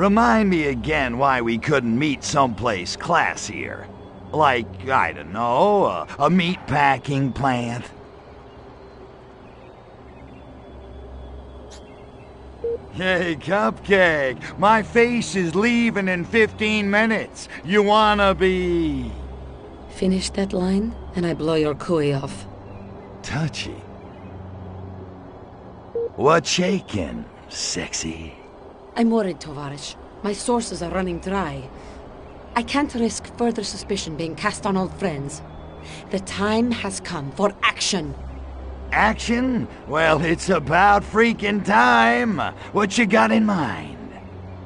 Remind me again why we couldn't meet someplace classier. Like, I don't know, a meat-packing plant? Hey, Cupcake, my face is leaving in 15 minutes. You wanna be... Finish that line, and I blow your cooey off. Touchy. What's shaking, sexy? I'm worried, Tovarish. My sources are running dry. I can't risk further suspicion being cast on old friends. The time has come for action. Action? Well, it's about freaking time. What you got in mind?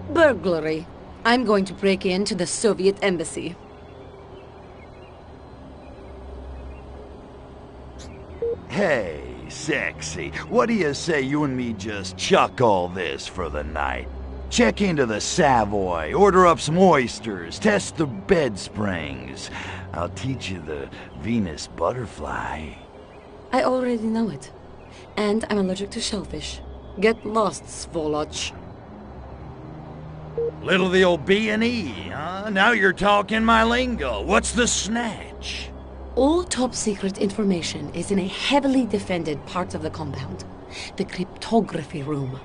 Burglary. I'm going to break into the Soviet embassy. Hey, sexy. What do you say you and me just chuck all this for the night? Check into the Savoy, order up some oysters, test the bed springs. I'll teach you the Venus butterfly. I already know it. And I'm allergic to shellfish. Get lost, Svoloch. Little the old B&E, huh? Now you're talking my lingo. What's the snatch? All top-secret information is in a heavily defended part of the compound. The cryptography room.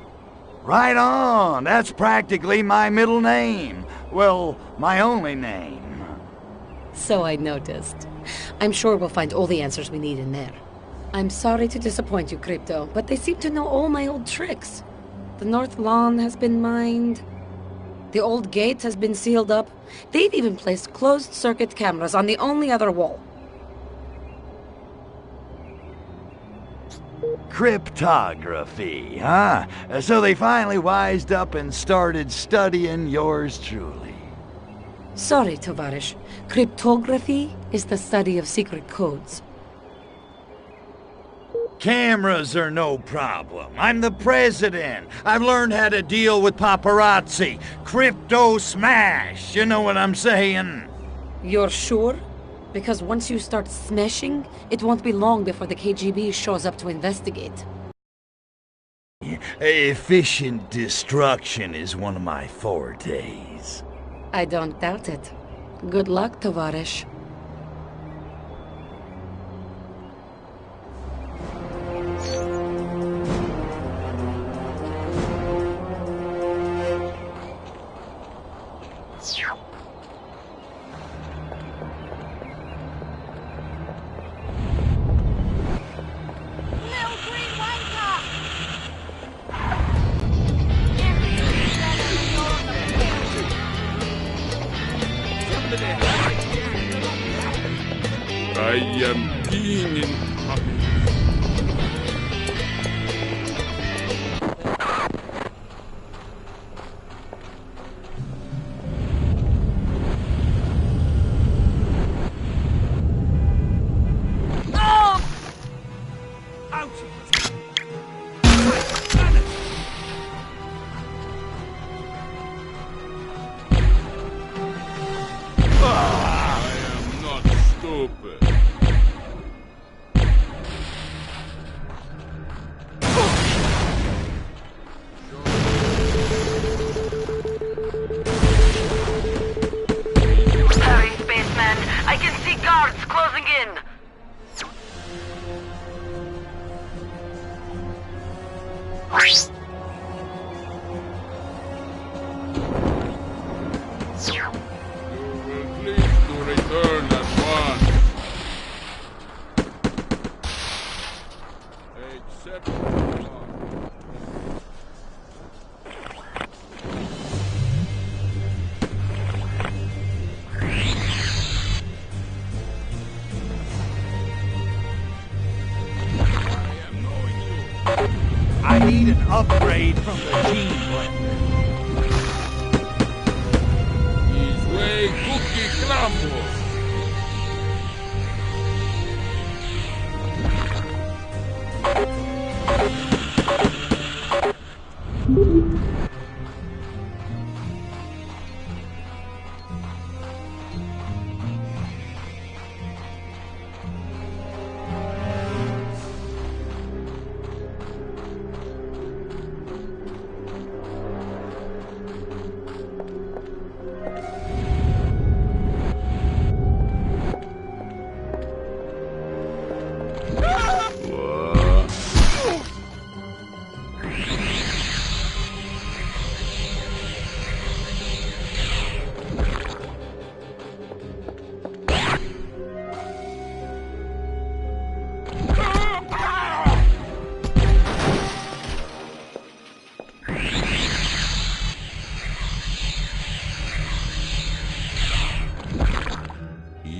Right on! That's practically my middle name. Well, my only name. So I noticed. I'm sure we'll find all the answers we need in there. I'm sorry to disappoint you, Crypto, but they seem to know all my old tricks. The North Lawn has been mined. The old gate has been sealed up. They've even placed closed-circuit cameras on the only other wall. Cryptography, huh? So they finally wised up and started studying yours truly. Sorry, Tovarish. Cryptography is the study of secret codes. Cameras are no problem. I'm the president. I've learned how to deal with paparazzi. Crypto smash, you know what I'm saying? You're sure? Because once you start smashing, it won't be long before the KGB shows up to investigate. Efficient destruction is one of my fortes. I don't doubt it. Good luck, Tovarish. I am being in I need an upgrade from the Gene Blender. his way cookie crumble.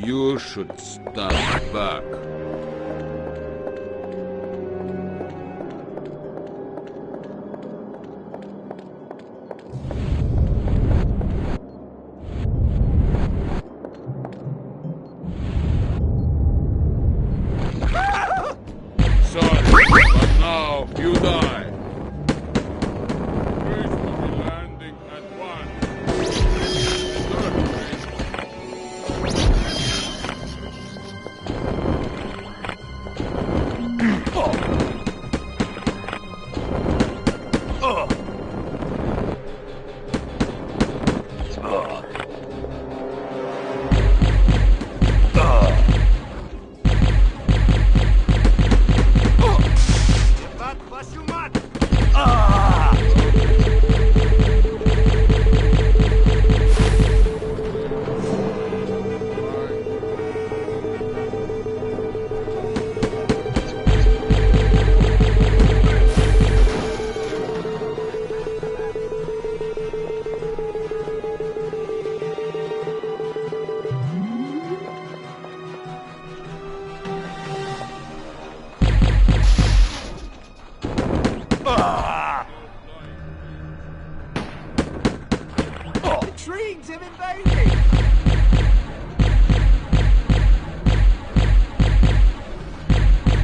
You should stand back. Sorry, but now you die. Bridge will be landing at 790!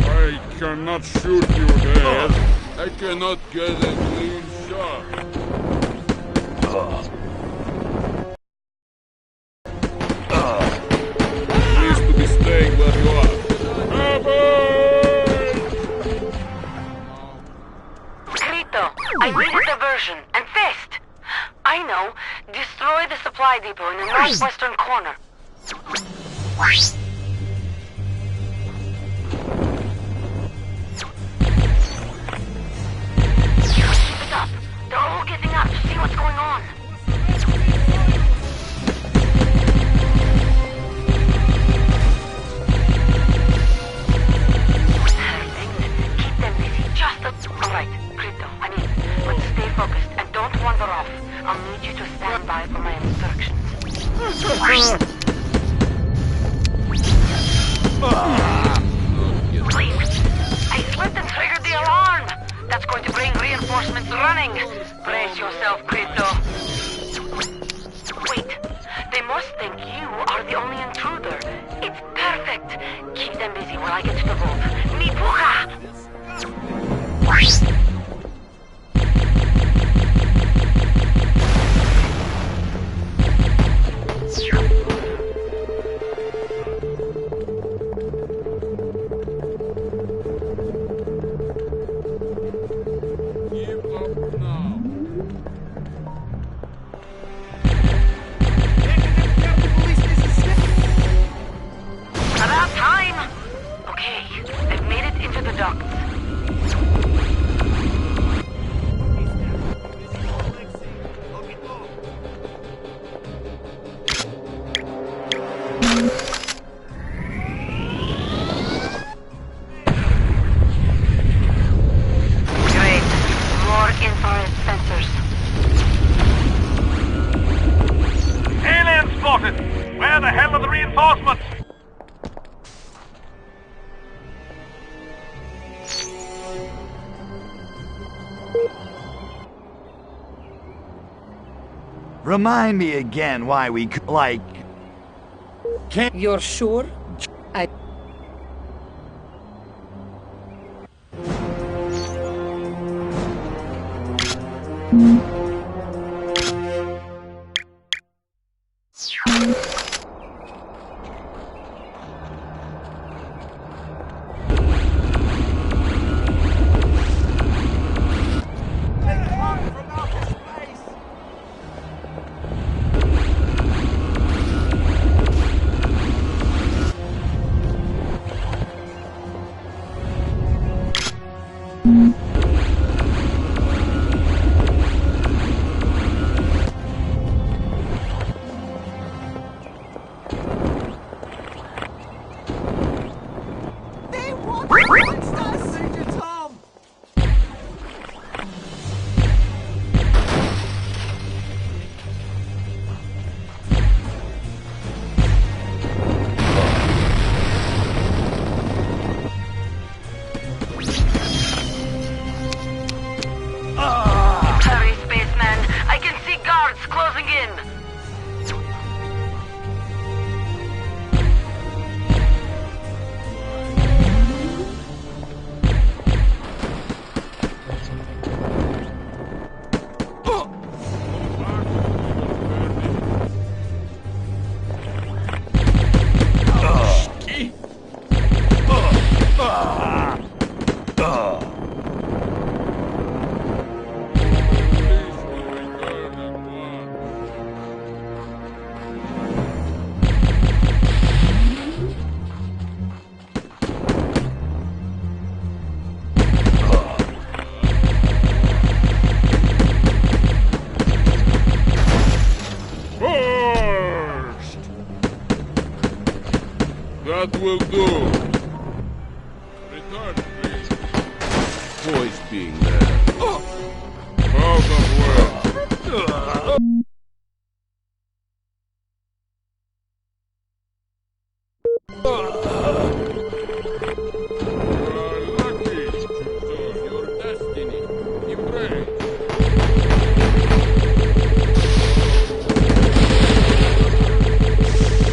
I cannot shoot you there. I cannot get a clean shot. Please to be staying where you are. Krito, I need a diversion, and fast! I know. Destroy the supply depot in the northwestern corner. Keep it up. They're all getting up to see what's going on. Perfect. Keep them busy. Alright, Krito, let's stay focused and don't wander off. I'll need you to stand by for my instructions. Please. I slipped and triggered the alarm. That's going to bring reinforcements running. Brace yourself, Krito. Wait. They must think you are the only intruder. It's perfect. Keep them busy while I get to the vault. Mipuka! Give up now. About time! Okay, I've made it into the ducts. Great. More infrared sensors. Alien spotted! Where the hell are the reinforcements? Remind me again why we can't. You're sure? I... That will do. Return, please. Who is being there? Out of work. You are lucky to choose your destiny. Embrace.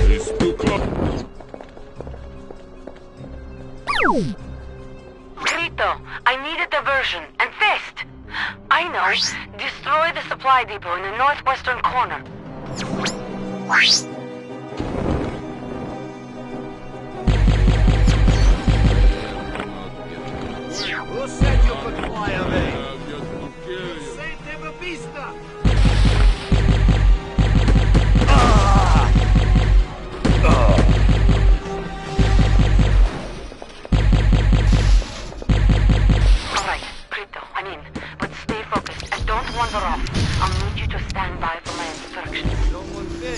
It's too close. Grito, I need a diversion, and fast! I know. Destroy the supply depot in the northwestern corner. Who said you could fly away? Just to kill you. Sente la pista! Alright, Grito, I'm in. But stay focused and don't wander off. I'll need you to stand by for my instructions. Someone there.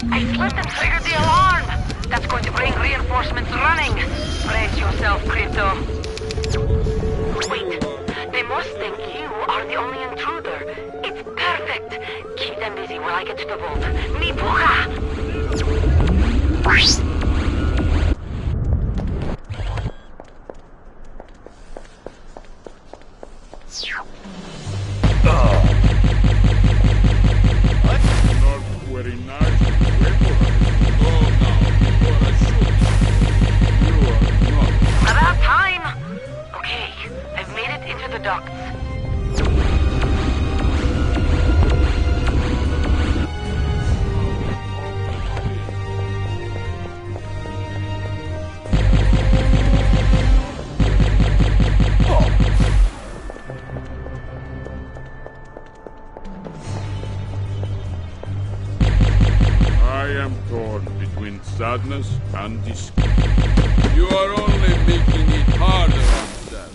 I slipped and triggered the alarm! That's going to bring reinforcements running! Brace yourself, Crypto. Wait, they must think you are the only intruder. It's perfect! Keep them busy while I get to the vault. Mi puja! Not very nice. Oh, now, before I shoot you are not. About time! Okay, I've made it into the ducts. I am torn between sadness and disgust. You are only making it harder on yourself.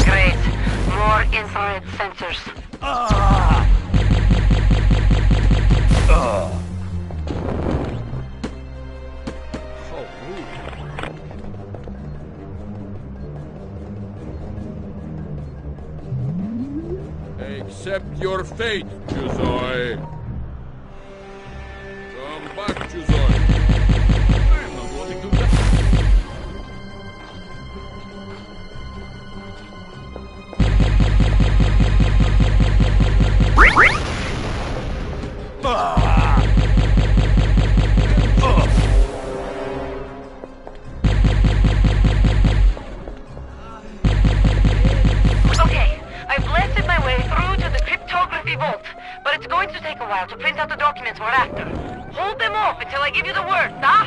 Great. More infrared sensors. Accept your fate, Chuzoi. Come back, Chuzoi. I'm not wanting to die. Okay, I've blasted my way through to the cryptography vault, but it's going to take a while to print out the documents we're after. Hold them off until I give you the word, huh?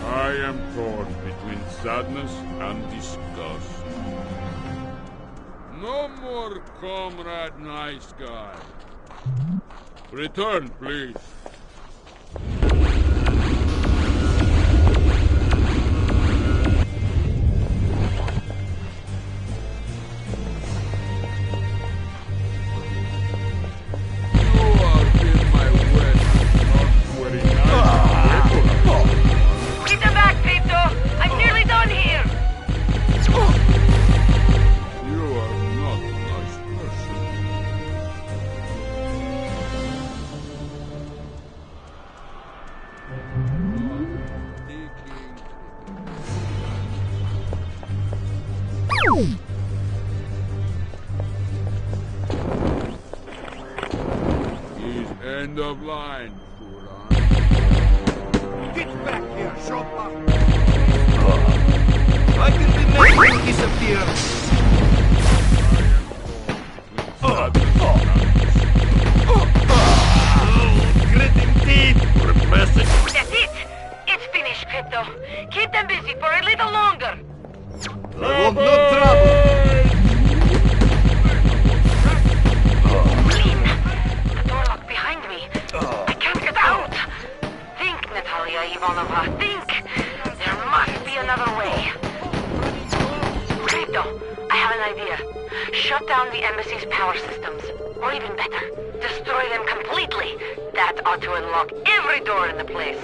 I am torn between sadness and disgust. No more comrade nice guy. Return, please. You are in my way, not very nice. Keep them back, Crypto! I'm nearly done here! You are not a nice person. He's end of line, Turan. Get back here, Shopper! I can be made to disappear! Gritting teeth! Repressing! That's it! It's finished, Crypto. Keep them busy for a little longer. I want no trouble! Clean! The door locked behind me. I can't get out! Think, Natalia Ivanovna, think! There must be another way. Crypto, I have an idea. Shut down the embassy's power systems. Or even better, destroy them completely. That ought to unlock every door in the place.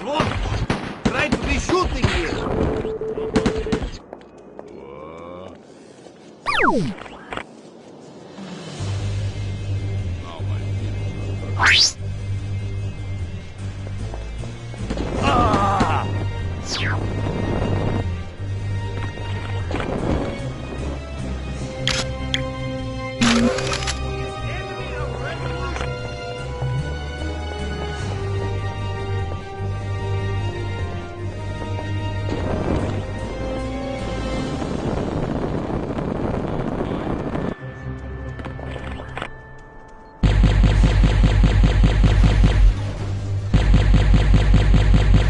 Look! Try to be shooting here! Now my kids Ah!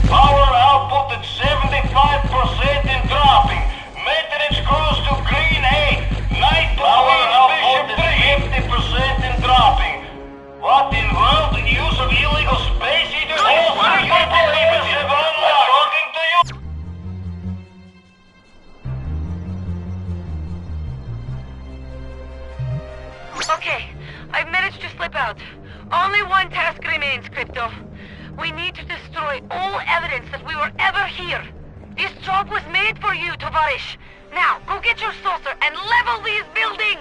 Power output at 75% and dropping. Maintenance cruise to green 8. Night power output at 50% and dropping. What in world use of illegal space heaters? All frequencies have unlocked. Talking to you. Okay, I've managed to slip out. Only one task remains, Crypto. We need to destroy all evidence that we were ever here. This job was made for you, Tovarish. Now, go get your saucer and level these buildings!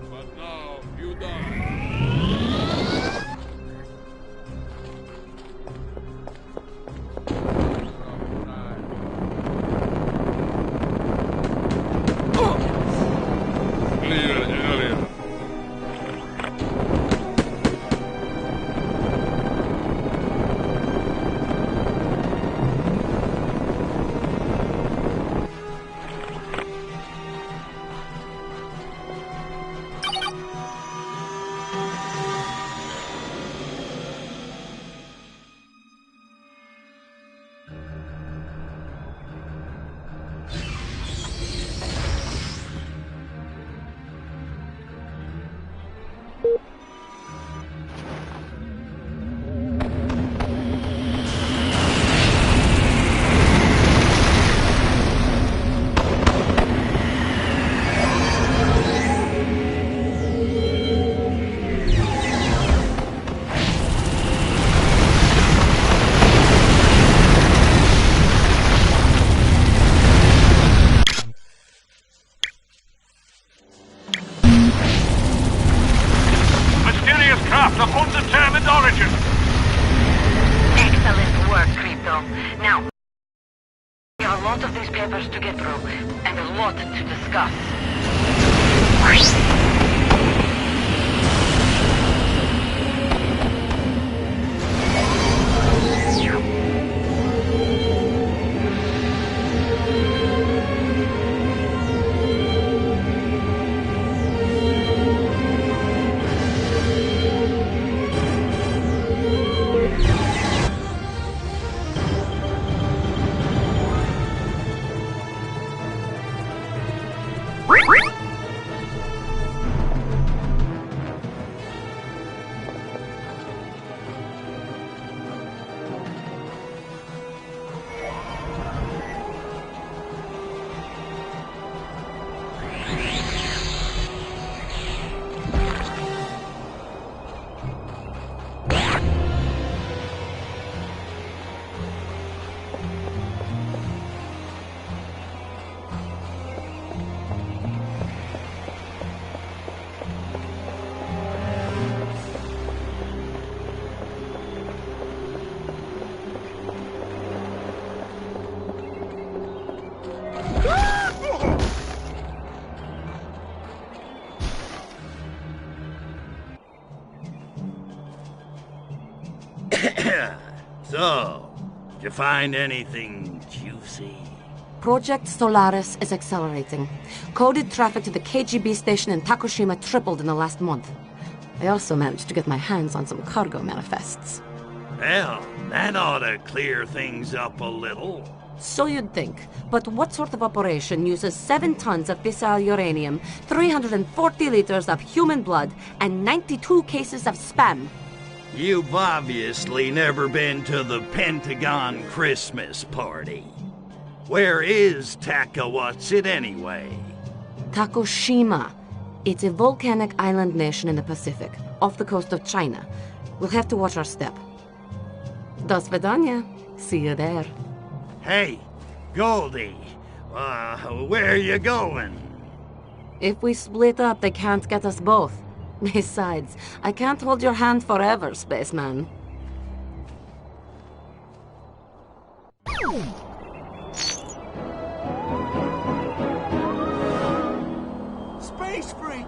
but now you die. Clear area. craft of undetermined origin. Excellent work, Crypto. Now, we have a lot of these papers to get through, and a lot to discuss. So, did you find anything juicy? Project Solaris is accelerating. Coded traffic to the KGB station in Takushima tripled in the last month. I also managed to get my hands on some cargo manifests. Well, that ought to clear things up a little. So you'd think. But what sort of operation uses 7 tons of fissile uranium, 340 liters of human blood, and 92 cases of spam? You've obviously never been to the Pentagon Christmas party. Where is Takawatsit anyway? Takushima. It's a volcanic island nation in the Pacific, off the coast of China. We'll have to watch our step. Do svidaniya. See you there. Hey, Goldie, where are you going? If we split up, they can't get us both. Besides, I can't hold your hand forever, spaceman. Space freak!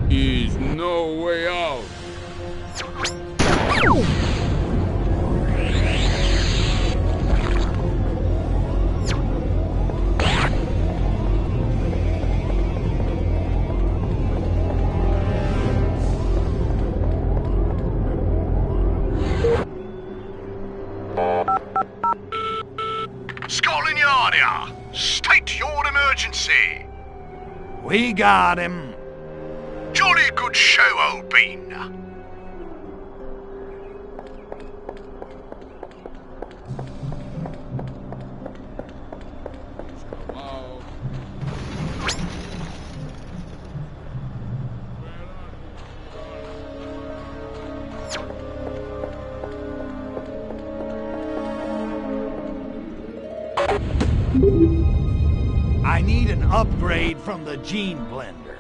Is no way out. Scotland Yard here. State your emergency. We got him. Jolly good show, old bean. I need an upgrade from the gene blender.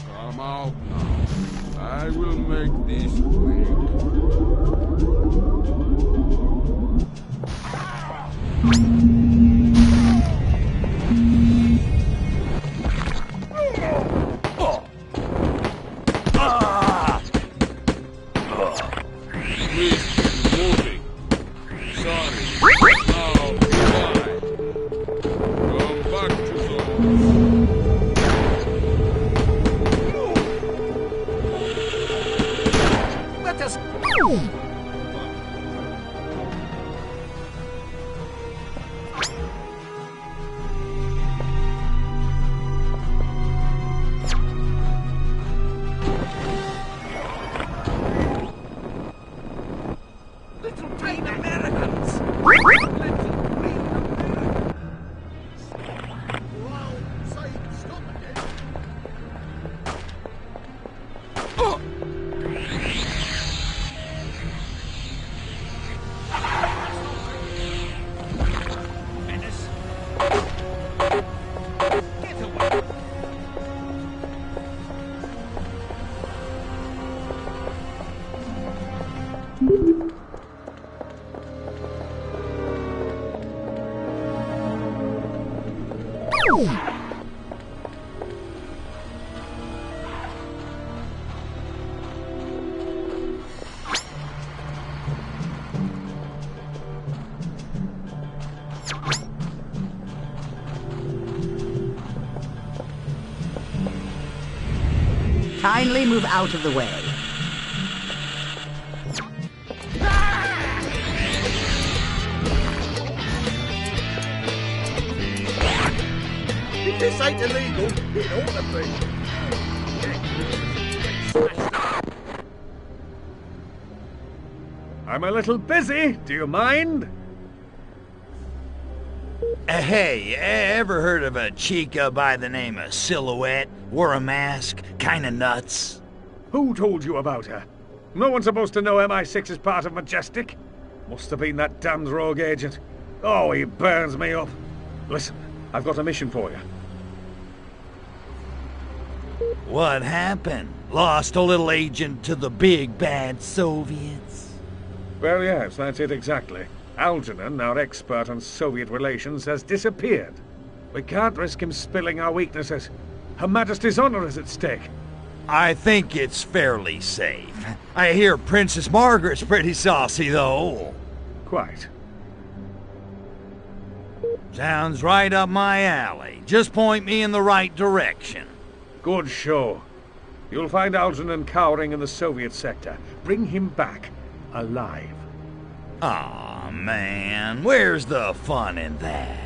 Come out now. I will make this quick. Please, moving. Sorry. Now, goodbye. Come back to zone. Let us... Little green Americans! Little green Americans! Wow, say, stop again! Menace! Get away! Kindly move out of the way. If this ain't illegal, it ought to be. I'm a little busy. Do you mind? Hey, ever heard of a chica by the name of Silhouette? Wore a mask, kinda nuts. Who told you about her? No one's supposed to know MI6 is part of Majestic. Must have been that damned rogue agent. Oh, he burns me up. Listen, I've got a mission for you. What happened? Lost a little agent to the big bad Soviets? Well, yes, that's it exactly. Algernon, our expert on Soviet relations, has disappeared. We can't risk him spilling our weaknesses. Her Majesty's honor is at stake. I think it's fairly safe. I hear Princess Margaret's pretty saucy, though. Quite. Sounds right up my alley. Just point me in the right direction. Good show. You'll find Algernon cowering in the Soviet sector. Bring him back, alive. Aw, man, where's the fun in that?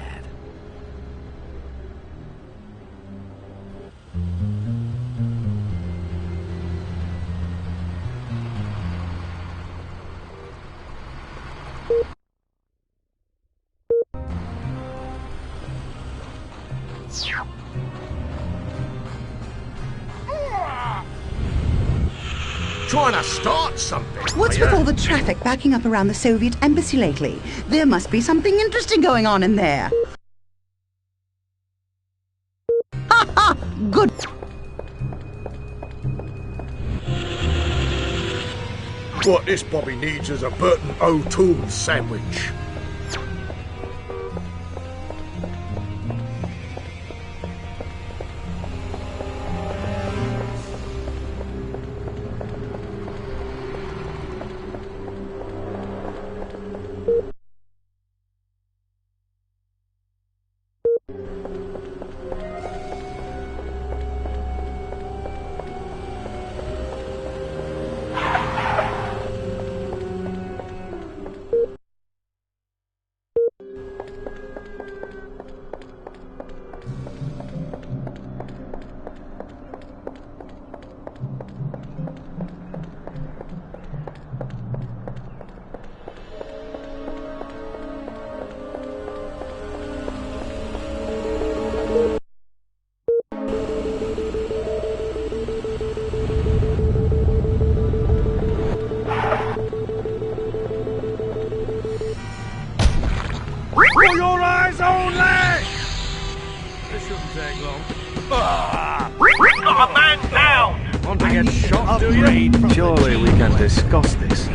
Trying to start something. What's with all the traffic backing up around the Soviet embassy lately? There must be something interesting going on in there. Ha ha! Good. What this Bobby needs is a Burton O'Toole sandwich. For your eyes only! This shouldn't take long. We've got a man down! Want to get shot, do you? Surely we can discuss this.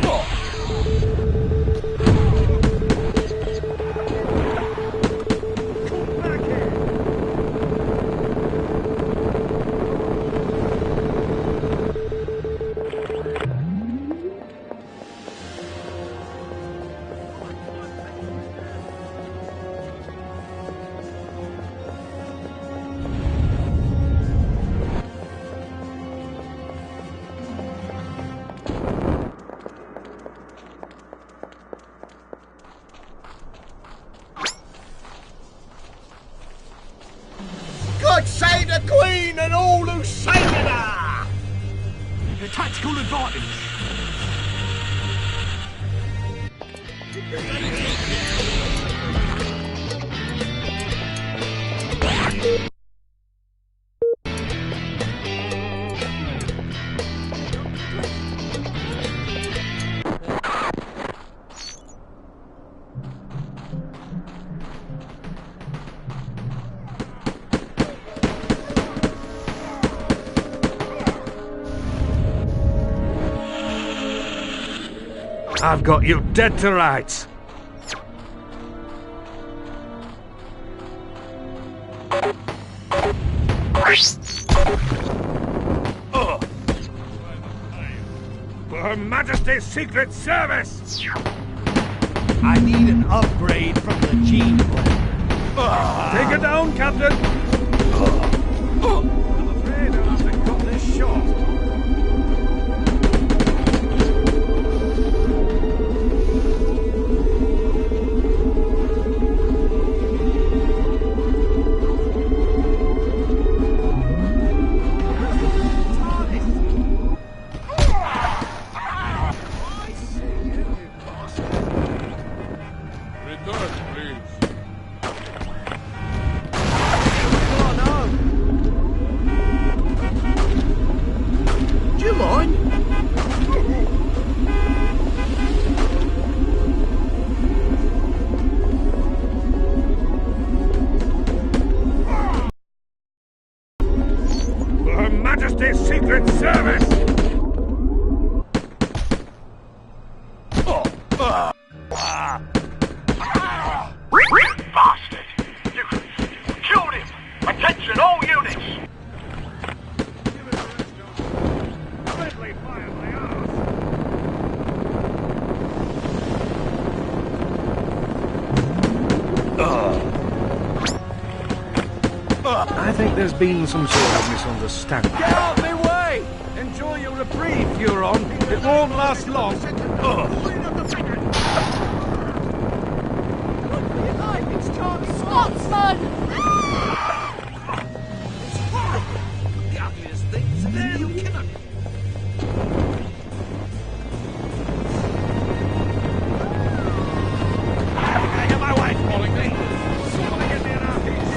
God save the Queen and all who saved her! The tactical advantage. I've got you dead to rights. For Her Majesty's Secret Service! I need an upgrade from the gene blender. Take her down, Captain! I'm afraid I'll have to cut this short. Return, please. Do you mind? For Her Majesty's Secret Service! Bastard! You killed him! Attention, all units! Friendly fire, my arse! I think there's been some sort of misunderstanding. Get out of my way! Enjoy your reprieve, Huron. It won't last long. Scotsman! The ugliest things there you cannot. My wife's calling me. Somebody get me an RPG.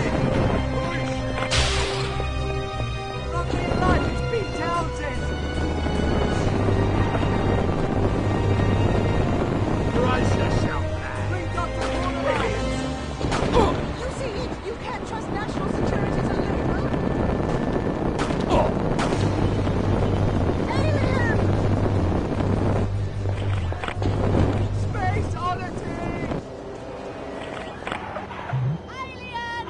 Brace yourself, man. Lucy, you can't trust national security to labor. Alien! Space oddity! Alien!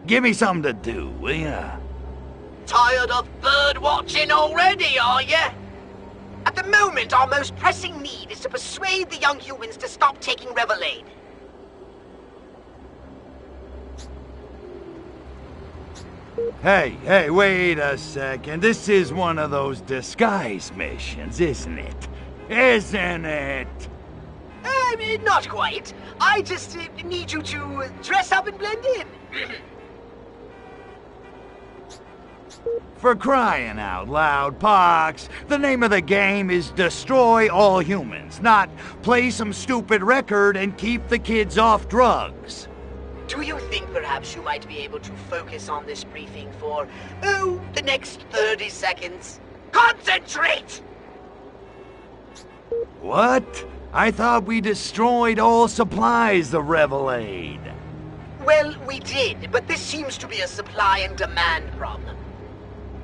Give me something to do, will ya? Tired of bird watching already, are you? At the moment, our most pressing need is to persuade the young humans to stop taking Revelade. Hey, wait a second. This is one of those disguise missions, isn't it? Isn't it? Not quite. I just need you to dress up and blend in. For crying out loud, Pox, the name of the game is destroy all humans, not play some stupid record and keep the kids off drugs. Do you think perhaps you might be able to focus on this briefing for, the next 30 seconds? Concentrate! What? I thought we destroyed all supplies of Revelade. Well, we did, but this seems to be a supply and demand problem.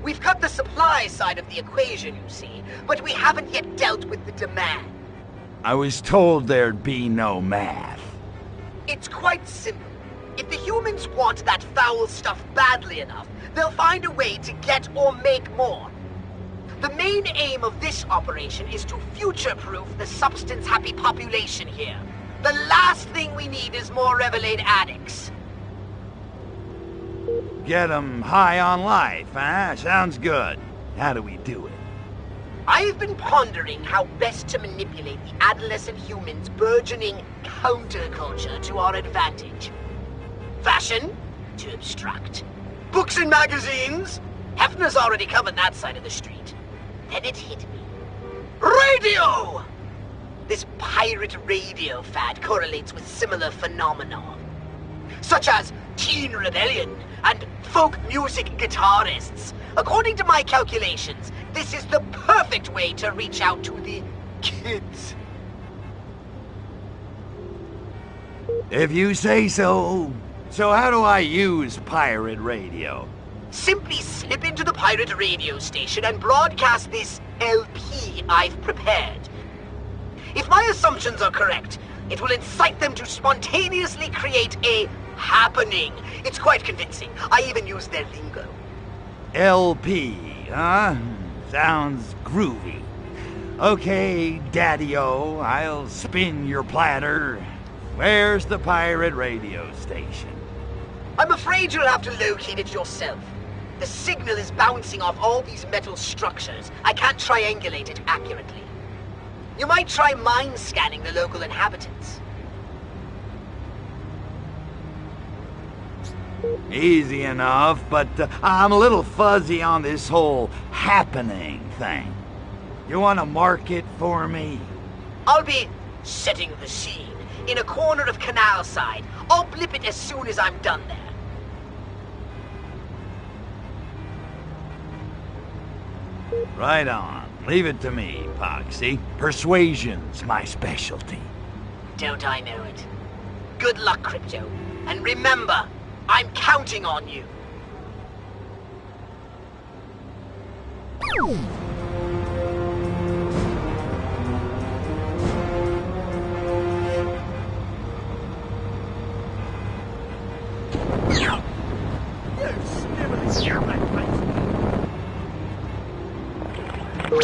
We've got the supply side of the equation, you see, but we haven't yet dealt with the demand. I was told there'd be no math. It's quite simple. If the humans want that foul stuff badly enough, they'll find a way to get or make more. The main aim of this operation is to future-proof the substance-happy population here. The last thing we need is more Revelade addicts. Get 'em high on life, huh? Sounds good. How do we do it? I've been pondering how best to manipulate the adolescent humans' burgeoning counterculture to our advantage. Fashion? Too abstract. Books and magazines? Hefner's already covered that side of the street. Then it hit me. Radio! This pirate radio fad correlates with similar phenomena, such as teen rebellion and folk music guitarists. According to my calculations, this is the perfect way to reach out to the kids. If you say so. So how do I use pirate radio? Simply slip into the pirate radio station and broadcast this LP I've prepared. If my assumptions are correct, it will incite them to spontaneously create a happening. It's quite convincing. I even use their lingo. LP, huh? Sounds groovy. Okay, Daddy-O, I'll spin your platter. Where's the pirate radio station? I'm afraid you'll have to locate it yourself. The signal is bouncing off all these metal structures. I can't triangulate it accurately. You might try mind scanning the local inhabitants. Easy enough, but I'm a little fuzzy on this whole happening thing. You want to mark it for me? I'll be setting the scene in a corner of Canal Side. I'll blip it as soon as I'm done there. Right on. Leave it to me, Poxy. Persuasion's my specialty. Don't I know it? Good luck, Crypto. And remember, I'm counting on you.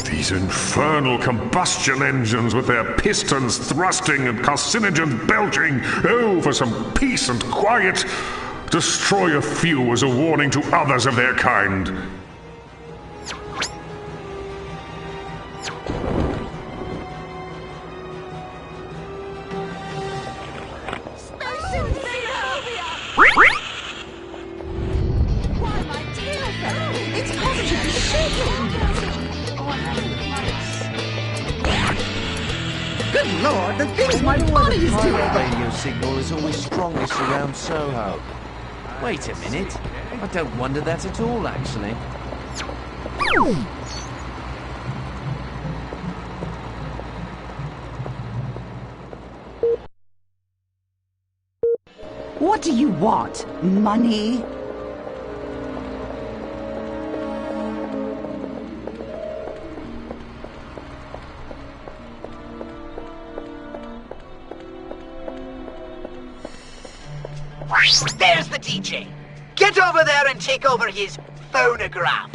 These infernal combustion engines with their pistons thrusting and carcinogens belching. Oh, for some peace and quiet. Destroy a few as a warning to others of their kind. Good Lord, the things my body is doing! Radio signal is always strongest around Soho. Wait a minute. I don't wonder that at all, actually. What do you want? Money? There's the DJ. Get over there and take over his phonograph.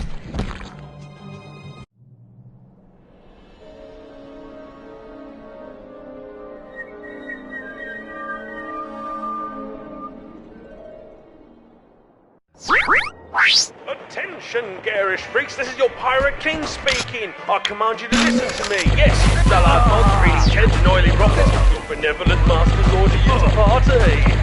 Attention, garish freaks, this is your Pirate King speaking. I command you to listen to me. Yes, Dalard Mods, Greedy Ted, and Oily Rocket, your benevolent masters order you to party.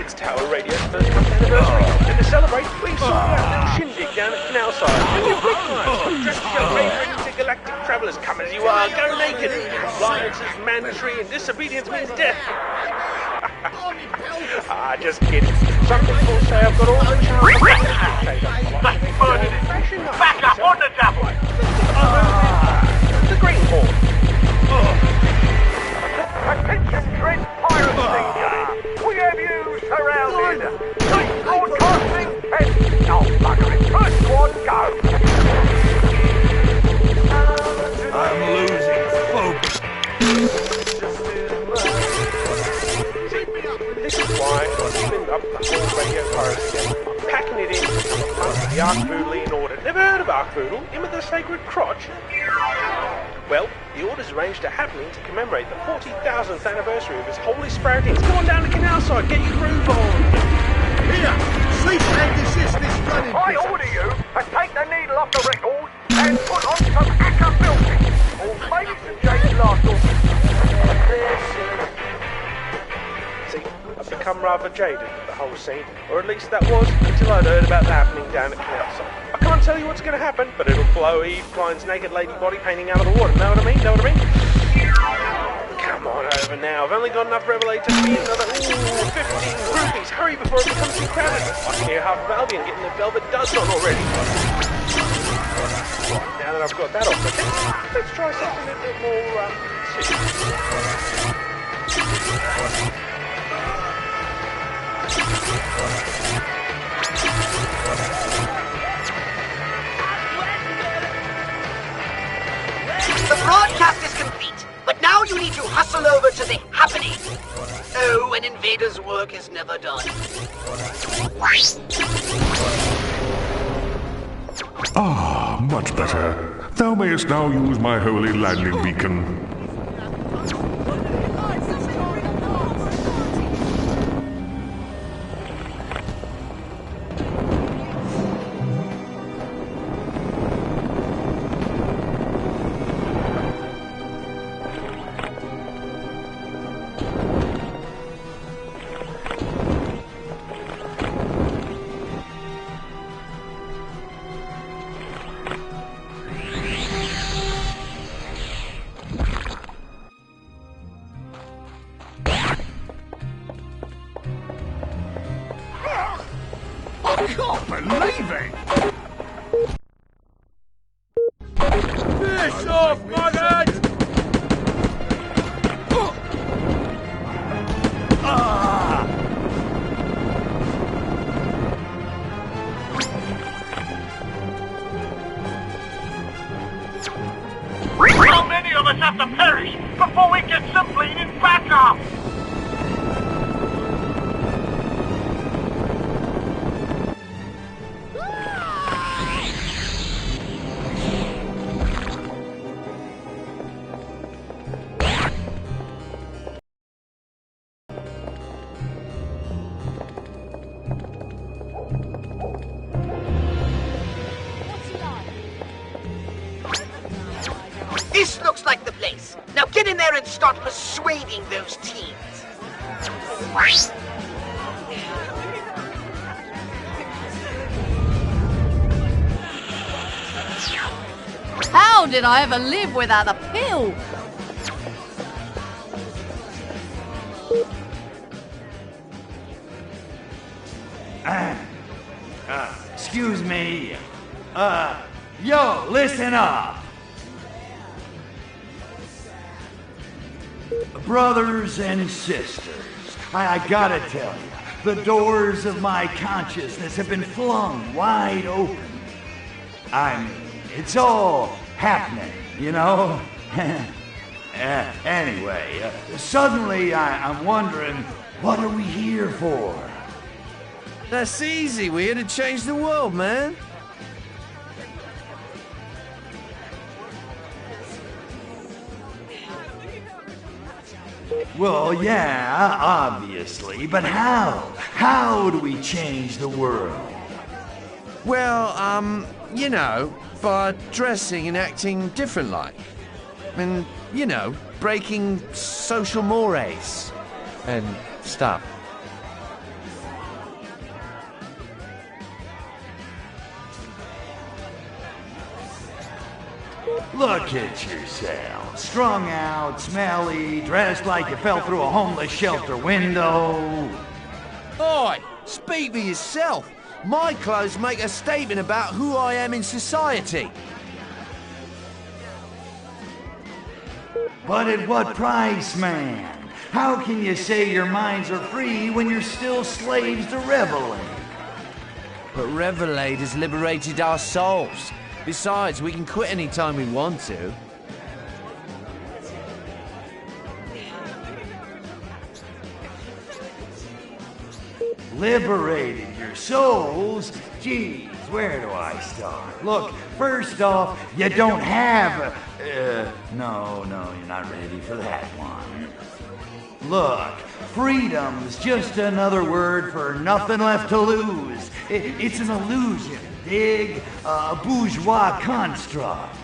It's Tower Radio's first month anniversary, and to celebrate, we saw a little shindig down at Canal Side. And you're recognised. Dress as your favourite intergalactic travellers, come as you are, go naked. Compliance is mandatory, and disobedience means death. Just kidding. Some people say I've got all the charms. Back up on the double. The Green Hall. Arkvoodle in order. Never heard of Arkvoodle? Him with the sacred crotch? Well, the order's arranged a happening to commemorate the 40,000th anniversary of his holy sproutings. Come on down the canal side, get your groove on. Here, cease and desist this running. I order you to take the needle off the record and put on some acca building. Or maybe some James last order. See, I've become rather jaded with the whole scene, or at least that was until I'd heard about the happening down at canal side. I can't tell you what's going to happen, but it'll blow Eve Klein's naked lady body painting out of the water. Know what I mean? Know what I mean? Come on over now. I've only got enough Revelade to feed another 15 groupies. Hurry before it becomes too crowded. I can hear half of Albion getting their velvet duds on already. Right, now that I've got that off, let's try something a bit more serious. The broadcast is complete, but now you need to hustle over to the happening. Oh, an invader's work is never done. Ah, much better. Thou mayest now use my holy landing beacon. I can't believe it! Piss off, maggot! How many of us have to perish before we get some bleeding backup? This looks like the place. Now get in there and start persuading those teens. How did I ever live without a pill? Excuse me. Yo, listen up. Brothers and sisters, I gotta tell you, the doors of my consciousness have been flung wide open. It's all happening, you know? Anyway, suddenly I'm wondering, what are we here for? That's easy. We're here to change the world, man. Well, yeah, obviously, but how? How do we change the world? Well, you know, by dressing and acting different like. And, you know, breaking social mores and stuff. Look at yourself. Strung out, smelly, dressed like you fell through a homeless shelter window. Oi! Speak for yourself. My clothes make a statement about who I am in society. But at what price, man? How can you say your minds are free when you're still slaves to Revelade? But Revelade has liberated our souls. Besides, we can quit any time we want to. Liberated your souls? Gee, where do I start? Look, first off, you don't have no, you're not ready for that one. Look, freedom's just another word for nothing left to lose. It's an illusion, dig? A bourgeois construct.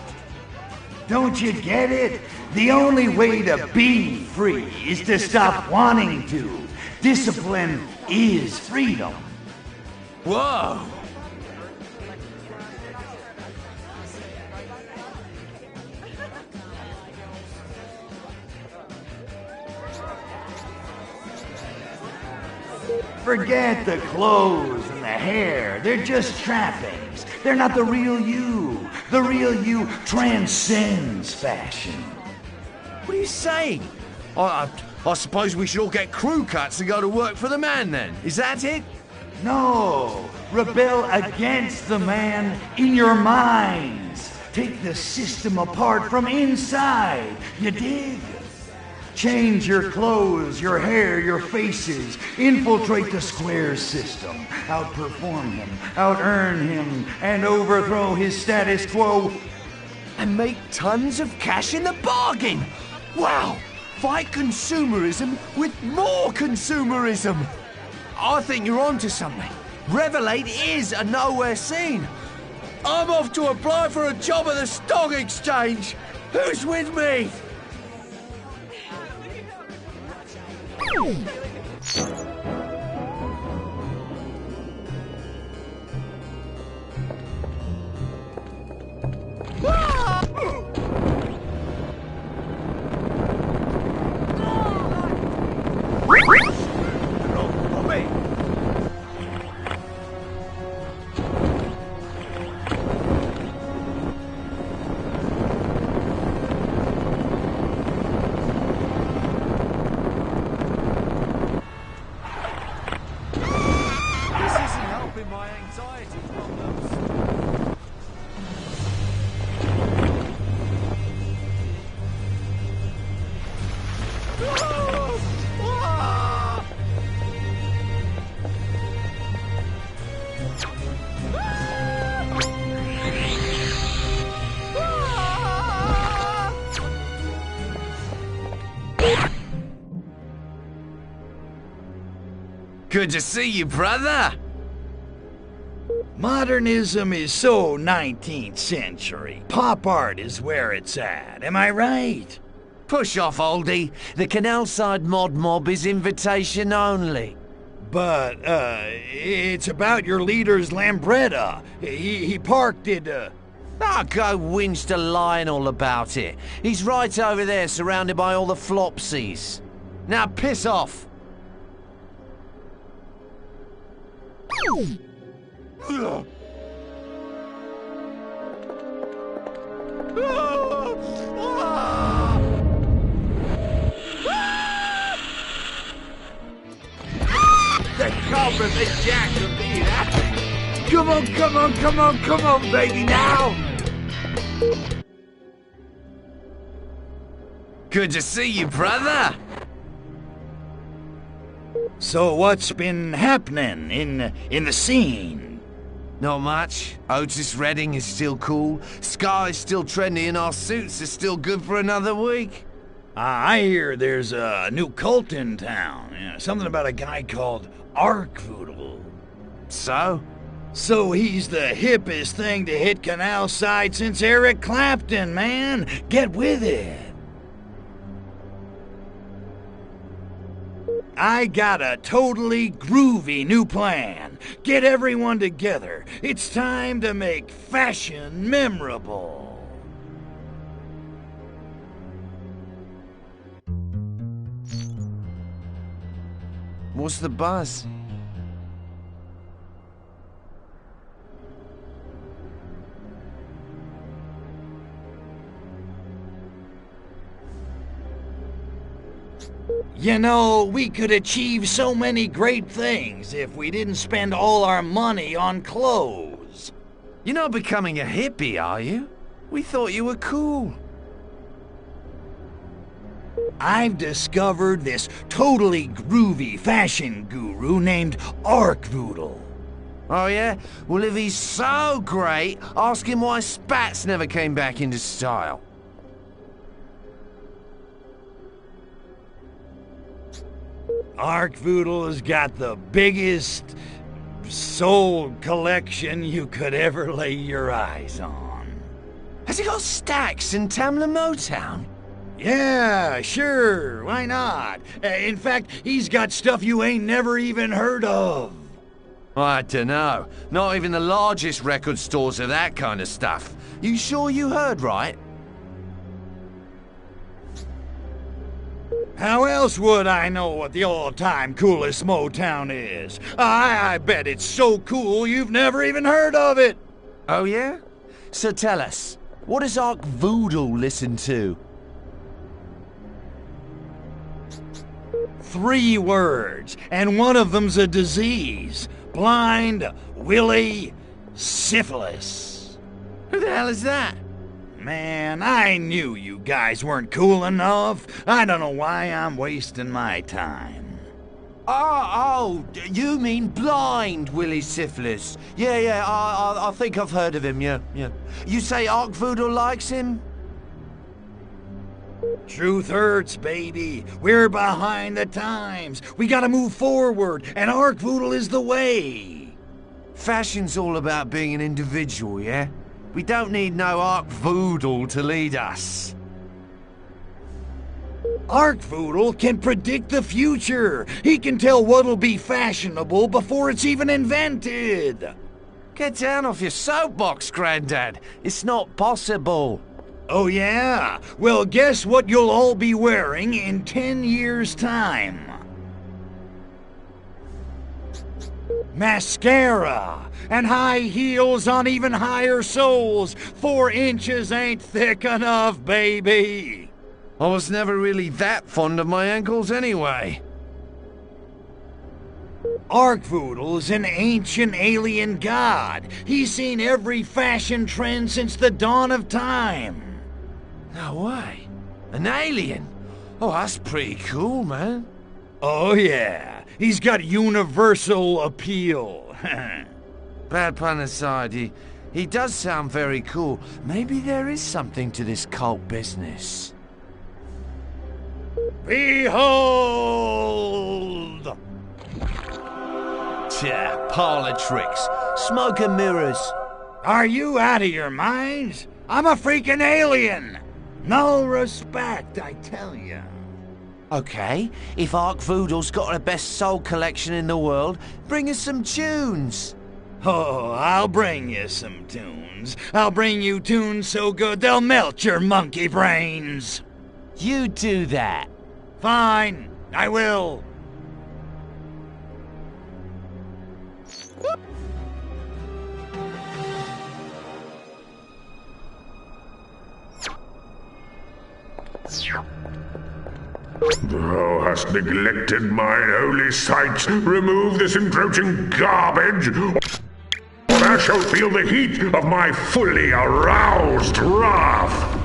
Don't you get it? The only way to be free is to stop wanting to. Discipline is freedom. Whoa! Forget the clothes and the hair. They're just trappings. They're not the real you. The real you transcends fashion. What are you saying? I suppose we should all get crew cuts and go to work for the man then. Is that it? No. Rebel against the man in your minds. Take the system apart from inside. You dig? Change your clothes, your hair, your faces. Infiltrate the square system. Outperform him, out-earn him, and overthrow his status quo. And make tons of cash in the bargain! Wow! Fight consumerism with more consumerism! I think you're onto something. Revelate is a nowhere scene. I'm off to apply for a job at the stock exchange. Who's with me? Good to see you, brother! Modernism is so 19th century. Pop art is where it's at, am I right? Push off, oldie. The Canal Side mod mob is invitation only. But, it's about your leader's Lambretta. He parked it, Ah, go whinge to Lionel about it. He's right over there, surrounded by all the flopsies. Now piss off! The culprit, the jack of me, that. Come on, baby, now! Good to see you, brother! So what's been happening in the scene? Not much. Otis Redding is still cool, Sky's still trendy, and our suits are still good for another week. I hear there's a new cult in town. Something about a guy called Arkvoodle. So? So he's the hippest thing to hit Canal Side since Eric Clapton, man. Get with it. I got a totally groovy new plan. Get everyone together. It's time to make fashion memorable. What's the buzz? You know, we could achieve so many great things if we didn't spend all our money on clothes. You're not becoming a hippie, are you? We thought you were cool. I've discovered this totally groovy fashion guru named Arkvoodle. Oh, yeah? Well, if he's so great, ask him why spats never came back into style. Arkvoodle has got the biggest soul collection you could ever lay your eyes on. Has he got stacks in Tamla Motown? Yeah, sure, why not? In fact, he's got stuff you ain't never even heard of. I dunno. Not even the largest record stores have that kind of stuff. You sure you heard right? How else would I know what the all-time coolest Motown is? I bet it's so cool you've never even heard of it. Oh, yeah? So tell us, what does Arkvoodle listen to? 3 words, and one of them's a disease. Blind Willie Syphilis. Who the hell is that? Man, I knew you guys weren't cool enough. I don't know why I'm wasting my time. Oh, you mean Blind Willie Syphilis. Yeah, I think I've heard of him, yeah. You say Arkvoodle likes him? Truth hurts, baby. We're behind the times. We gotta move forward, and Arkvoodle is the way. Fashion's all about being an individual, yeah? We don't need no Arkvoodle to lead us. Arkvoodle can predict the future. He can tell what'll be fashionable before it's even invented. Get down off your soapbox, Grandad. It's not possible. Oh, yeah? Well, guess what you'll all be wearing in 10 years' time? Mascara and high heels on even higher soles. 4 inches ain't thick enough, baby. I was never really that fond of my ankles anyway. Arkvoodle's an ancient alien god. He's seen every fashion trend since the dawn of time. No way. An alien? Oh, that's pretty cool, man. Oh, yeah. He's got universal appeal. Bad pun aside, he does sound very cool. Maybe there is something to this cult business. Behold! Tja, parlor tricks. Smoke and mirrors. Are you out of your minds? I'm a freaking alien! No respect, I tell ya. Okay, if Arkvoodle's got the best soul collection in the world, bring us some tunes. Oh, I'll bring you some tunes. I'll bring you tunes so good they'll melt your monkey brains. You do that. Fine, I will. Thou hast neglected mine holy sight. Remove this encroaching garbage, or thou shalt feel the heat of my fully aroused wrath.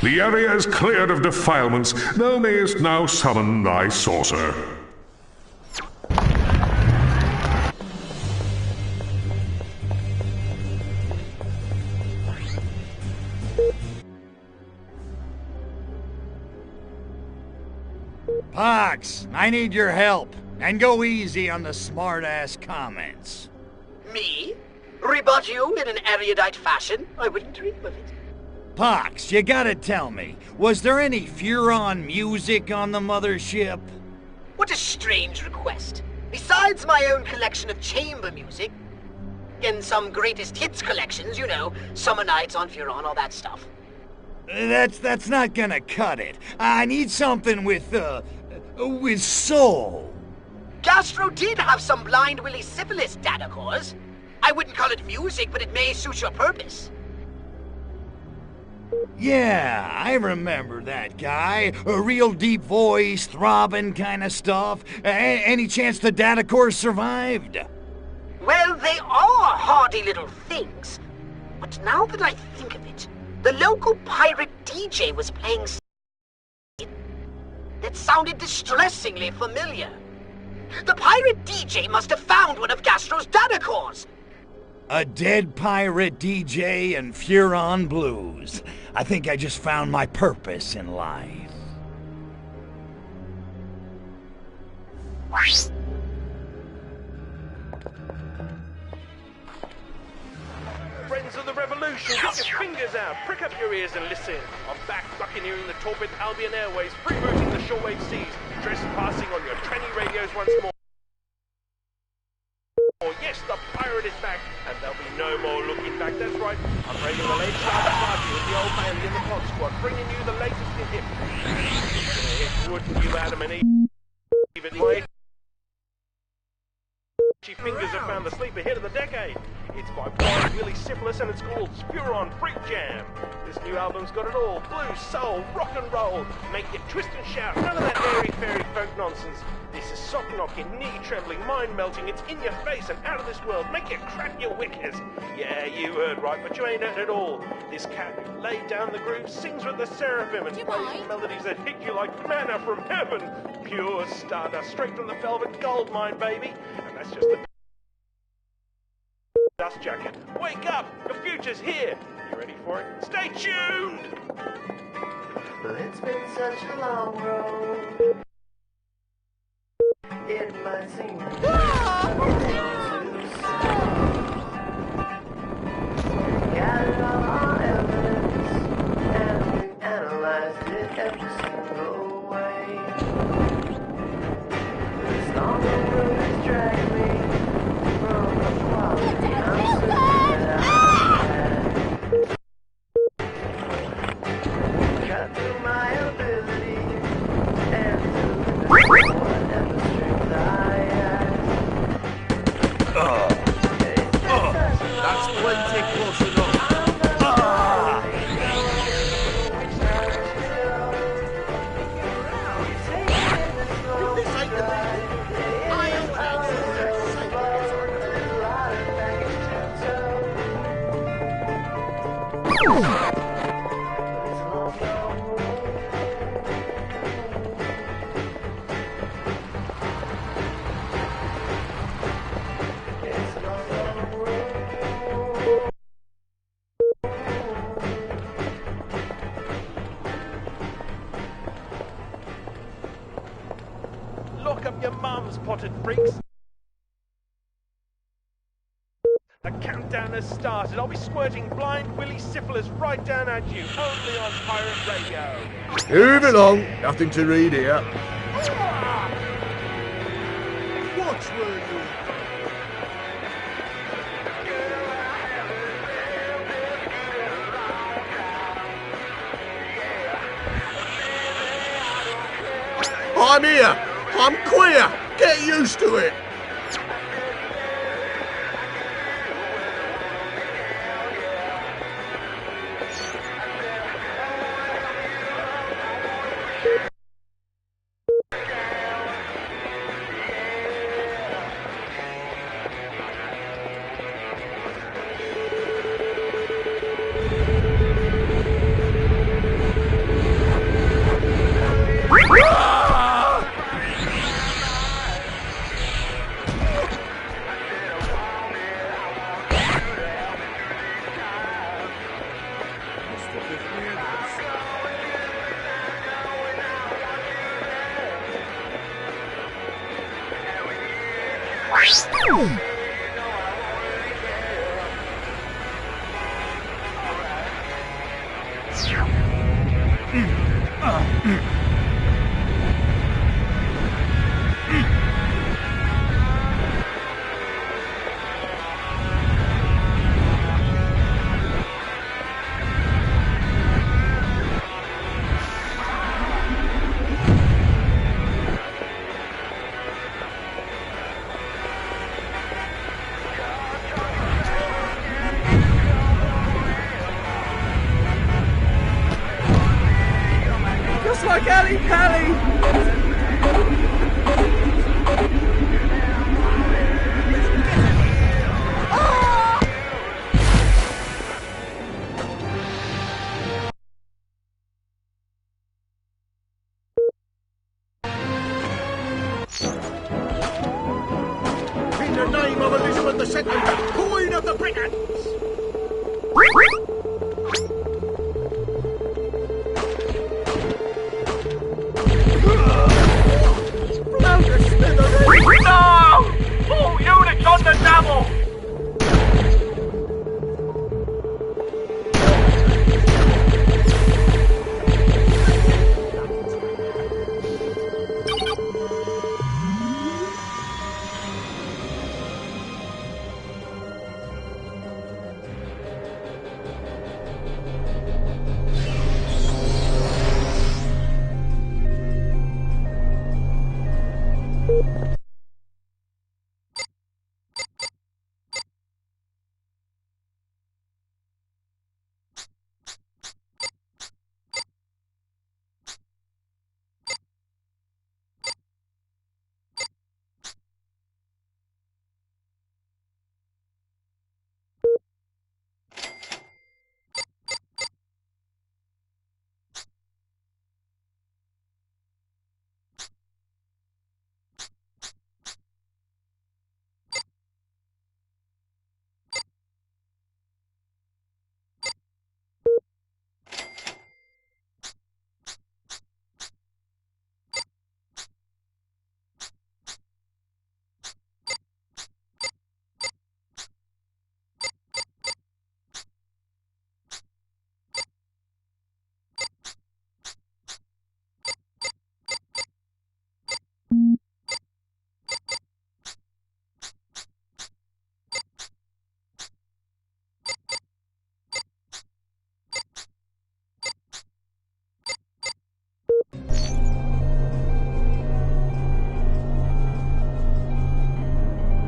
The area is cleared of defilements. Thou mayest now summon thy saucer. Pox, I need your help. And go easy on the smart-ass comments. Me? Rebut you in an erudite fashion? I wouldn't dream of it. Pox, you gotta tell me, was there any Furon music on the mothership? What a strange request. Besides my own collection of chamber music, and some greatest hits collections, you know, Summer Nights on Furon, all that stuff. That's not gonna cut it. I need something with soul. Gastro did have some Blind Willie Syphilis, Dad, of course. I wouldn't call it music, but it may suit your purpose. Yeah, I remember that guy. A real deep voice, throbbing kind of stuff. Any chance the Datacore survived? Well, they are hardy little things. But now that I think of it, the local pirate DJ was playing that sounded distressingly familiar. The pirate DJ must have found one of Gastro's data cores. A dead pirate DJ and Furon blues. I think I just found my purpose in life. Friends of the Revolution, get your fingers out, prick up your ears and listen. I'm back buccaneering the torpid Albion Airways, rerouting the shortwave seas, trespassing on your tranny radios once more. Yes, the pirate is back, and there'll be no more looking back. That's right, I'm bringing the latest party with the old man in the pod squad, bringing you the latest in hip. It wouldn't you, Adam and Eve? Even my fingers have found the sleeper hit of the decade. It's by Blind Willie Syphilis and it's called Spuron Freak Jam. This new album's got it all. Blues, soul, rock and roll. Make you twist and shout. None of that airy-fairy folk nonsense. This is sock-knocking, knee-trembling, mind-melting. It's in your face and out of this world. Make you crack your wickers. Yeah, you heard right, but you ain't heard it all. This cat who laid down the groove sings with the seraphim and plays melodies that hit you like manna from heaven. Pure stardust, straight from the velvet gold mine, baby. And that's just the dust jacket. Wake up! The future's here! You ready for it? Stay tuned! Well, it's been such a long road. It might seem got it all on evidence, and we analyzed it every single way. This long road has dragged me from the quality I'm certain that I had. Cut through my ability and to whatever strength I had. That's plenty close enough. Lock up your mums, potted freaks. The countdown has started. I'll be squirting Blind Willie Syphilis right down at you, only on Pirate Radio. Move along. Nothing to read here. What's word you? I'm here. I'm queer. Get used to it. Just like Ali Pally! II, Queen of the Britons! No! All units on the double!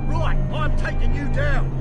Right, I'm taking you down.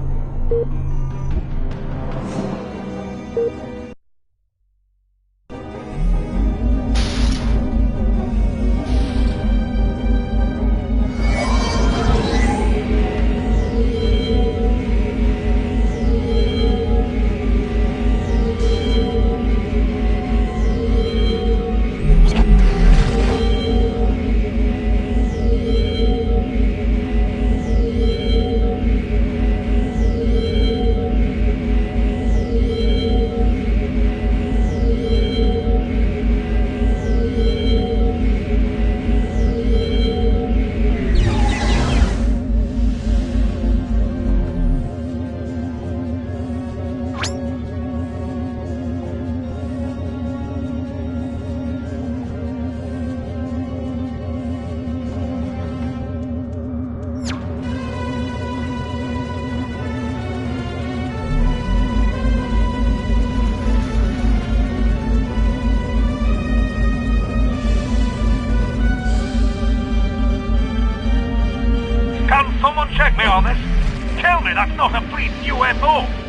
Can someone check me on this? Tell me that's not a police UFO!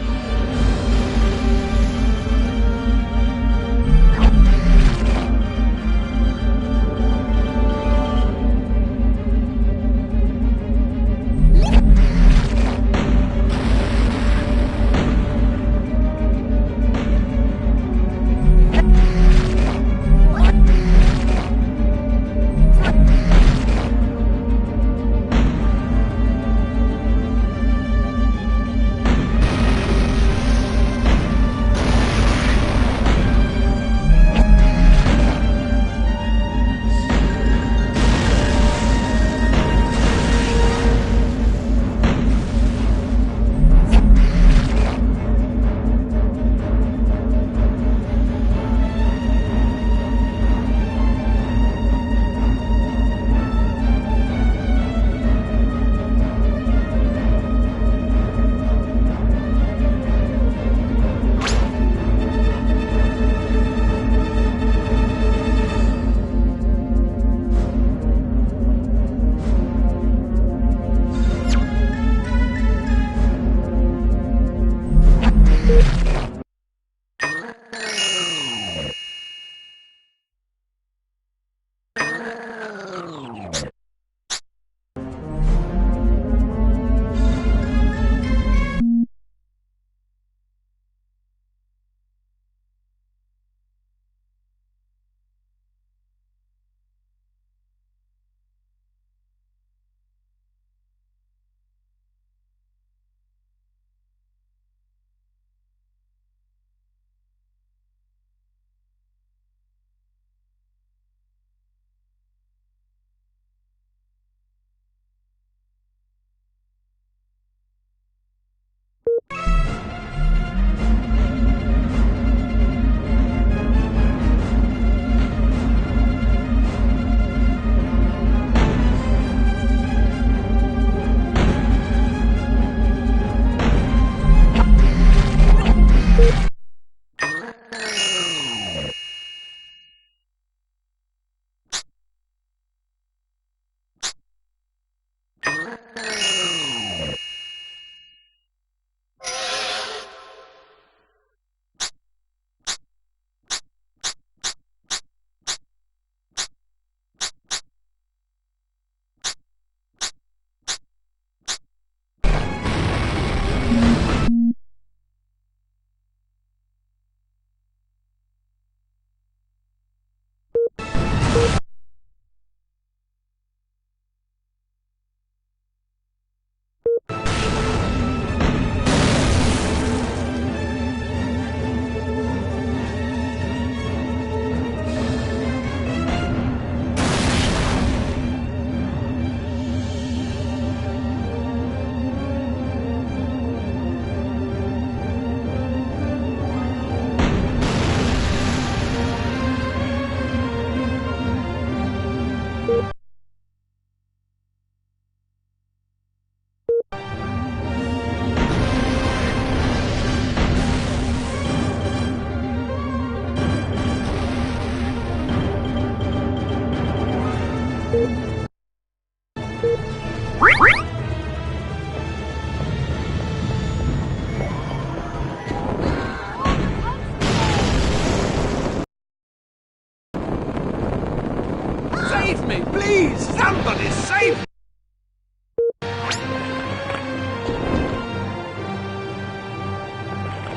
Somebody save me!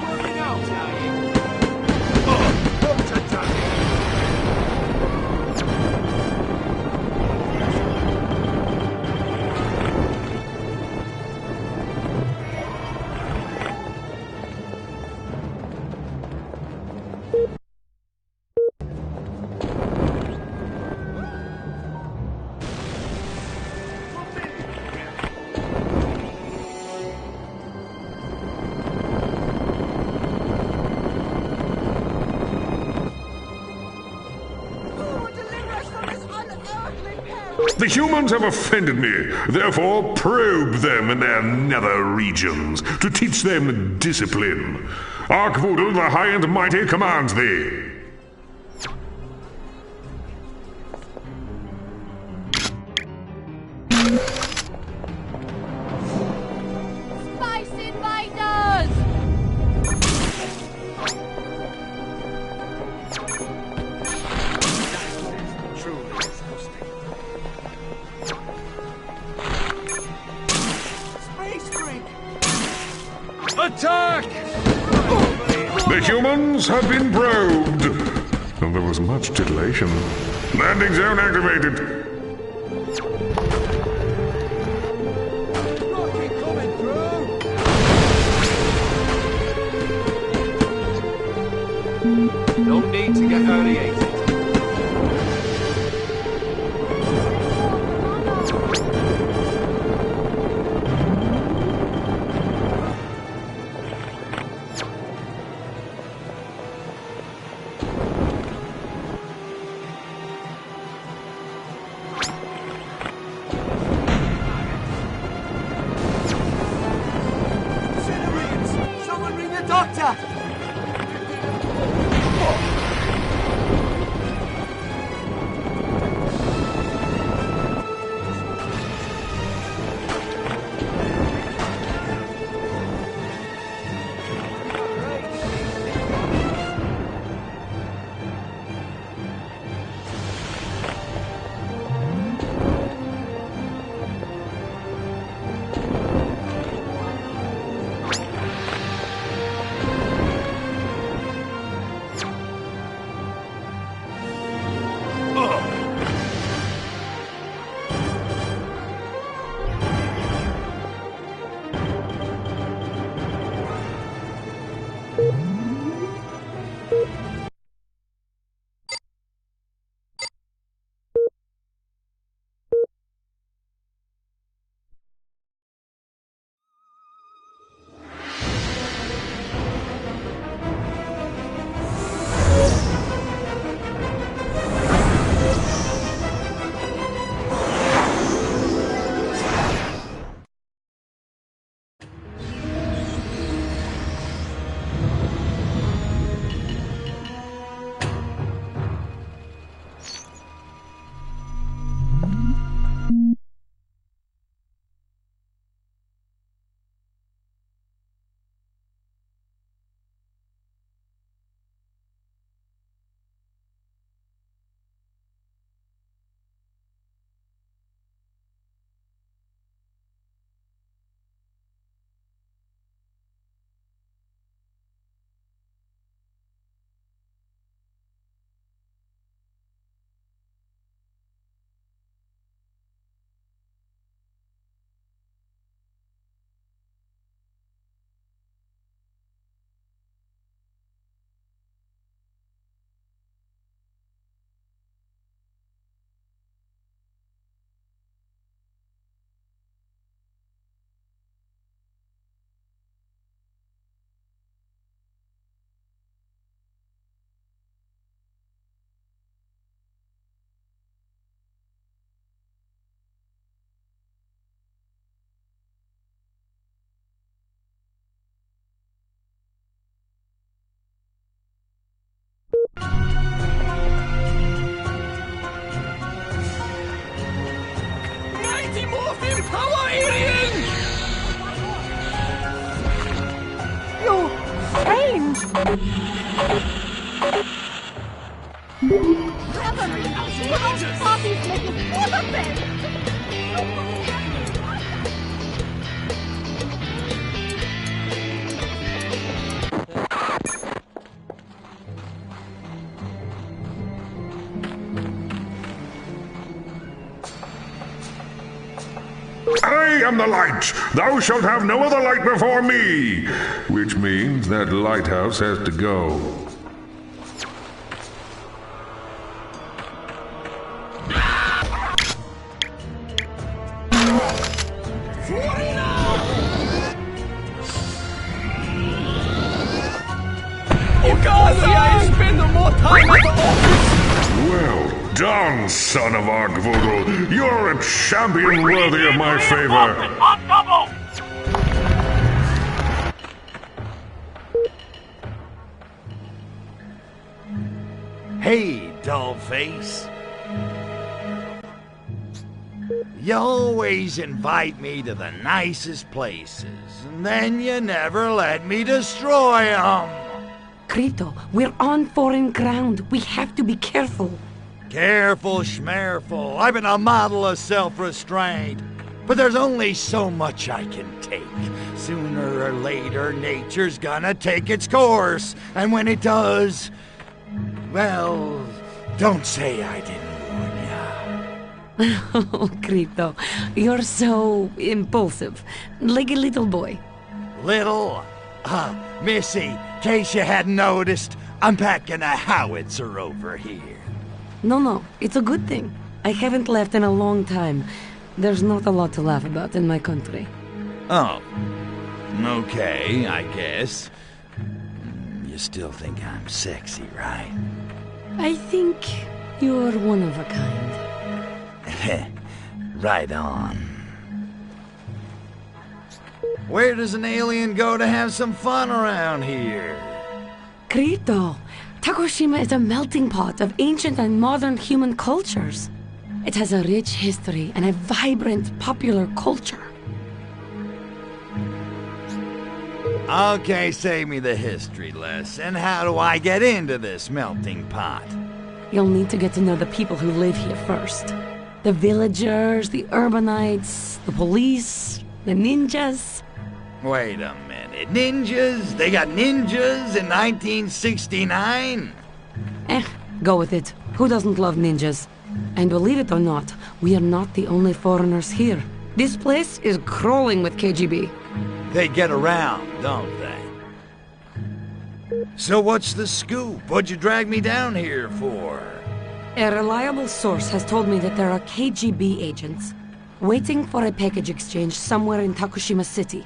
Working out, are you? Oh, what a dummy! The humans have offended me, therefore probe them in their nether regions to teach them discipline. Arkvoodle the High and Mighty commands thee. Space Invaders! Attack! The humans have been probed. And there was much titillation. Landing zone activated. Rocket coming through! No need to get early. Someone ring the doctor! Mighty Morphin Power Alien! You're strange! I am the light! Thou shalt have no other light before me! Which means that lighthouse has to go. Well done, son of Arkvoodle! You're a champion worthy of my favor! Hey, dollface. You always invite me to the nicest places, and then you never let me destroy them. Crypto, we're on foreign ground. We have to be careful. Careful, schmereful. I've been a model of self-restraint. But there's only so much I can take. Sooner or later, nature's gonna take its course. And when it does, well, don't say I didn't warn ya. Oh, Crypto, you're so impulsive. Like a little boy. Little? Missy, in case you hadn't noticed, I'm packing a howitzer over here. No, it's a good thing. I haven't laughed in a long time. There's not a lot to laugh about in my country. Oh. Okay, I guess. You still think I'm sexy, right? I think you're one of a kind. Right on. Where does an alien go to have some fun around here? Crypto, Takushima is a melting pot of ancient and modern human cultures. It has a rich history and a vibrant popular culture. Okay, save me the history lesson. How do I get into this melting pot? You'll need to get to know the people who live here first. The villagers, the urbanites, the police, the ninjas. Wait a minute. Ninjas? They got ninjas in 1969? Go with it. Who doesn't love ninjas? And believe it or not, we are not the only foreigners here. This place is crawling with KGB. They get around, don't they? So what's the scoop? What'd you drag me down here for? A reliable source has told me that there are KGB agents waiting for a package exchange somewhere in Takushima City.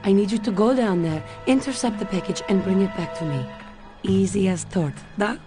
I need you to go down there, intercept the package, and bring it back to me. Easy as tort, da?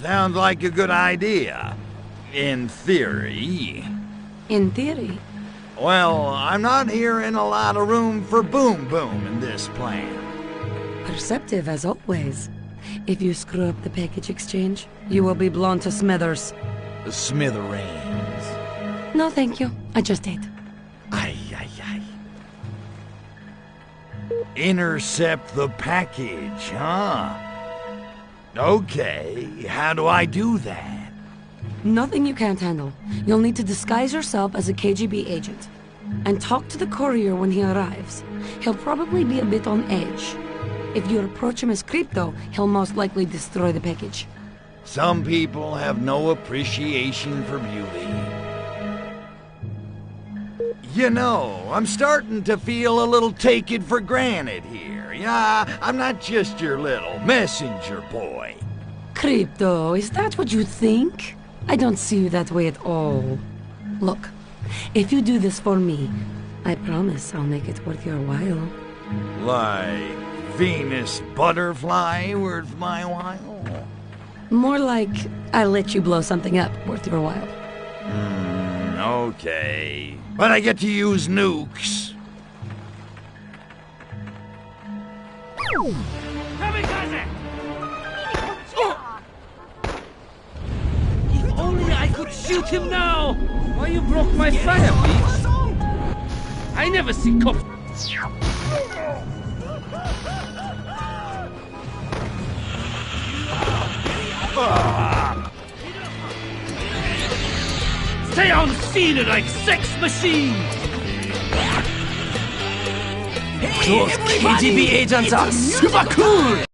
Sounds like a good idea. In theory. In theory. Well, I'm not hearing a lot of room for boom-boom in this plan. Perceptive as always. If you screw up the package exchange, you will be blown to smithers. Smithereens. No, thank you. I just ate. Aye. Intercept the package, huh? Okay, how do I do that? Nothing you can't handle. You'll need to disguise yourself as a KGB agent. And talk to the courier when he arrives. He'll probably be a bit on edge. If you approach him as Crypto, he'll most likely destroy the package. Some people have no appreciation for beauty. You know, I'm starting to feel a little taken for granted here. Yeah, I'm not just your little messenger boy. Crypto, is that what you think? I don't see you that way at all. Look, if you do this for me, I promise I'll make it worth your while. Like Venus butterfly worth my while? More like I'll let you blow something up worth your while. Okay. But I get to use nukes. If only I could shoot him now! Why you broke my fire, Beaks? I never see cops. Stay on scene like sex machine! Those KGB agents are super cool!